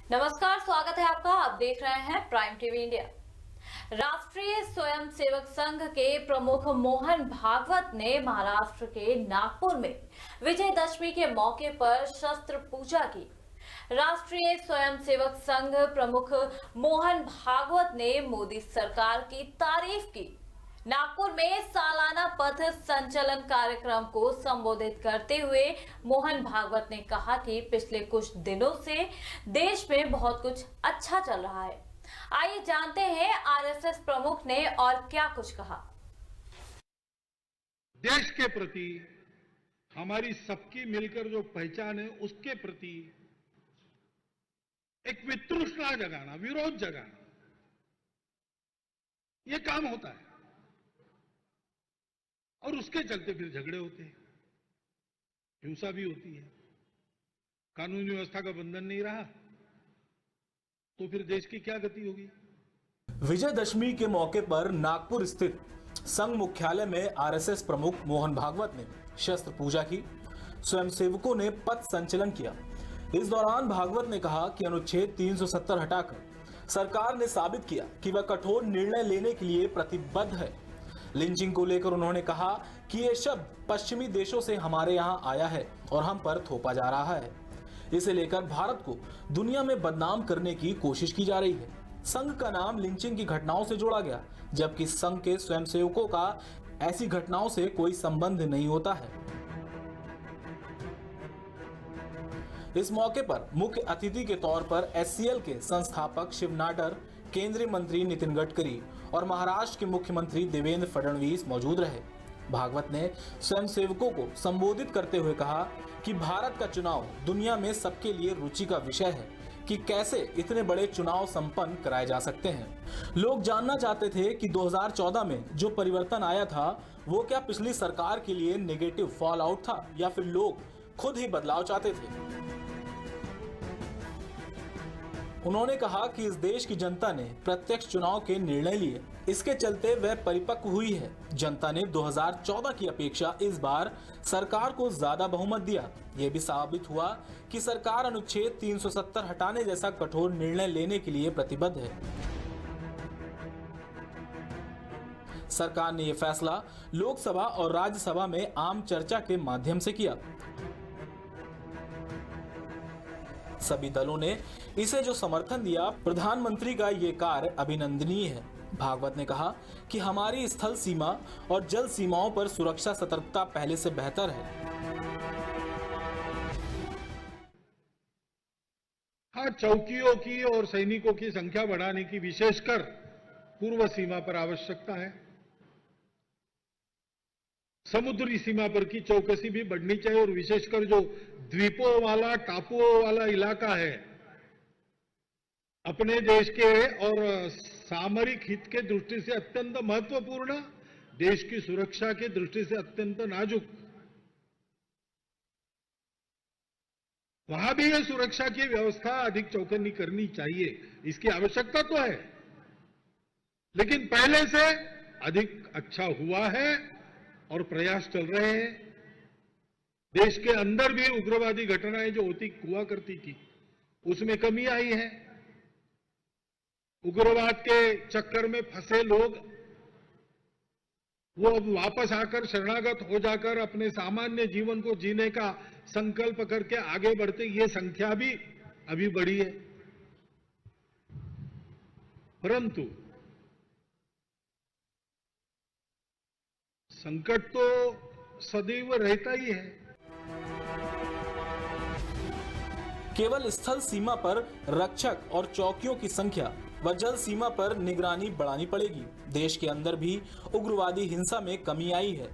नमस्कार, स्वागत है आपका। आप देख रहे हैं प्राइम टीवी इंडिया। राष्ट्रीय स्वयंसेवक संघ के प्रमुख मोहन भागवत ने महाराष्ट्र के नागपुर में विजयदशमी के मौके पर शस्त्र पूजा की। राष्ट्रीय स्वयंसेवक संघ प्रमुख मोहन भागवत ने मोदी सरकार की तारीफ की। नागपुर में सालाना पथ संचलन कार्यक्रम को संबोधित करते हुए मोहन भागवत ने कहा कि पिछले कुछ दिनों से देश में बहुत कुछ अच्छा चल रहा है। आइए जानते हैं आरएसएस प्रमुख ने और क्या कुछ कहा। देश के प्रति हमारी सबकी मिलकर जो पहचान है उसके प्रति एक वितृष्णा जगाना, विरोध जगाना, यह काम होता है और उसके चलते फिर झगड़े होते हैं, हिंसा भी होती है। कानूनी व्यवस्था का बंधन नहीं रहा तो फिर देश की क्या गति होगी। विजयदशमी के मौके पर नागपुर स्थित संघ मुख्यालय में आरएसएस प्रमुख मोहन भागवत ने शस्त्र पूजा की। स्वयंसेवकों ने पथ संचलन किया। इस दौरान भागवत ने कहा कि अनुच्छेद 370 हटाकर सरकार ने साबित किया कि वह कठोर निर्णय लेने के लिए प्रतिबद्ध है। लिंचिंग को लेकर उन्होंने कहा कि यह शब्द पश्चिमी देशों से हमारे यहाँ आया है और हम पर थोपा जा रहा है। इसे लेकर भारत को दुनिया में बदनाम करने की कोशिश की जा रही है। संघ का नाम लिंचिंग की घटनाओं से जोड़ा गया, जबकि संघ के स्वयंसेवकों का ऐसी घटनाओं से कोई संबंध नहीं होता है। इस मौके पर मुख्य अतिथि के तौर पर एचसीएल के संस्थापक शिव नाडर, केंद्रीय मंत्री नितिन गडकरी और महाराष्ट्र के मुख्यमंत्री देवेंद्र फडणवीस मौजूद रहे। भागवत ने स्वयंसेवकों को संबोधित करते हुए कहा कि भारत का चुनाव दुनिया में सबके लिए रुचि का विषय है कि कैसे इतने बड़े चुनाव संपन्न कराए जा सकते हैं। लोग जानना चाहते थे कि 2014 में जो परिवर्तन आया था वो क्या पिछली सरकार के लिए नेगेटिव फॉल आउट था या फिर लोग खुद ही बदलाव चाहते थे। उन्होंने कहा कि इस देश की जनता ने प्रत्यक्ष चुनाव के निर्णय लिए, इसके चलते वह परिपक्व हुई है। जनता ने 2014 की अपेक्षा इस बार सरकार को ज्यादा बहुमत दिया। यह भी साबित हुआ कि सरकार अनुच्छेद 370 हटाने जैसा कठोर निर्णय लेने के लिए प्रतिबद्ध है। सरकार ने यह फैसला लोकसभा और राज्यसभा में आम चर्चा के माध्यम से किया। सभी दलों ने इसे जो समर्थन दिया, प्रधानमंत्री का ये कार्य अभिनंदनीय है। भागवत ने कहा कि हमारी स्थल सीमा और जल सीमाओं पर सुरक्षा सतर्कता पहले से बेहतर है। हाँ, चौकियों की और सैनिकों की संख्या बढ़ाने की विशेषकर पूर्व सीमा पर आवश्यकता है। समुद्री सीमा पर की चौकसी भी बढ़नी चाहिए और विशेषकर जो द्वीपों वाला, टापुओं वाला इलाका है, अपने देश के और सामरिक हित के दृष्टि से अत्यंत महत्वपूर्ण, देश की सुरक्षा की दृष्टि से अत्यंत नाजुक, वहां भी यह सुरक्षा की व्यवस्था अधिक चौकन्नी करनी चाहिए। इसकी आवश्यकता तो है, लेकिन पहले से अधिक अच्छा हुआ है और प्रयास चल रहे हैं। देश के अंदर भी उग्रवादी घटनाएं जो हुआ करती थी उसमें कमी आई है। उग्रवाद के चक्कर में फंसे लोग वो अब वापस आकर शरणागत हो जाकर अपने सामान्य जीवन को जीने का संकल्प करके आगे बढ़ते, ये संख्या भी अभी बढ़ी है। परंतु संकट तो सदैव रहता ही है। केवल स्थल सीमा पर रक्षक और चौकियों की संख्या व जल सीमा पर निगरानी बढ़ानी पड़ेगी। देश के अंदर भी उग्रवादी हिंसा में कमी आई है।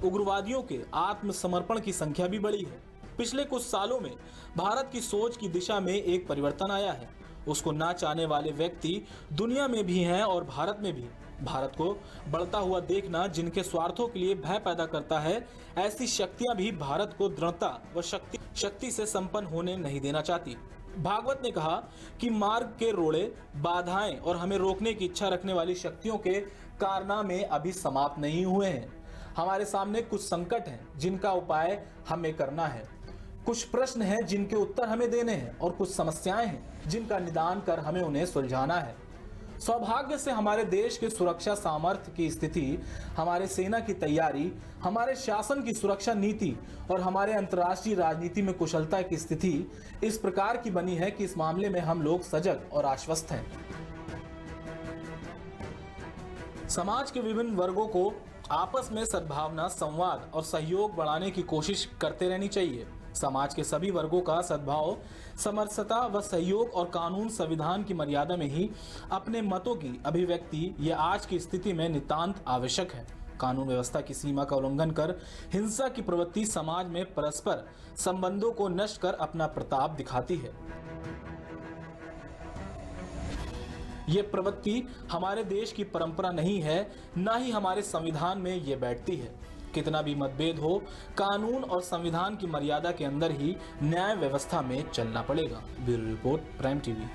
उग्रवादियों के आत्मसमर्पण की संख्या भी बढ़ी है। पिछले कुछ सालों में भारत की सोच की दिशा में एक परिवर्तन आया है। उसको ना चाहने वाले व्यक्ति दुनिया में भी हैं और भारत में भी। भारत को बढ़ता हुआ देखना जिनके स्वार्थों के लिए भय पैदा करता है, ऐसी शक्तियां भी भारत को दृढ़ता व शक्ति से संपन्न होने नहीं देना चाहती। भागवत ने कहा कि मार्ग के रोड़े, बाधाएं और हमें रोकने की इच्छा रखने वाली शक्तियों के कारनामे अभी समाप्त नहीं हुए हैं। हमारे सामने कुछ संकट हैं जिनका उपाय हमें करना है। कुछ प्रश्न हैं जिनके उत्तर हमें देने हैं और कुछ समस्याएं हैं जिनका निदान कर हमें उन्हें सुलझाना है। सौभाग्य से हमारे देश के सुरक्षा सामर्थ्य की स्थिति, हमारे सेना की तैयारी, हमारे शासन की सुरक्षा नीति और हमारे अंतर्राष्ट्रीय राजनीति में कुशलता की स्थिति इस प्रकार की बनी है कि इस मामले में हम लोग सजग और आश्वस्त हैं। समाज के विभिन्न वर्गों को आपस में सद्भावना, संवाद और सहयोग बढ़ाने की कोशिश करते रहनी चाहिए। समाज के सभी वर्गों का सद्भाव, समरसता व सहयोग और कानून संविधान की मर्यादा में ही अपने मतों की अभिव्यक्ति ये आज की स्थिति में नितांत आवश्यक है। कानून व्यवस्था की सीमा का उल्लंघन कर हिंसा की प्रवृत्ति समाज में परस्पर संबंधों को नष्ट कर अपना प्रताप दिखाती है। ये प्रवृत्ति हमारे देश की परंपरा नहीं है, न ही हमारे संविधान में ये बैठती है। कितना भी मतभेद हो, कानून और संविधान की मर्यादा के अंदर ही न्याय व्यवस्था में चलना पड़ेगा। Bureau report, prime TV.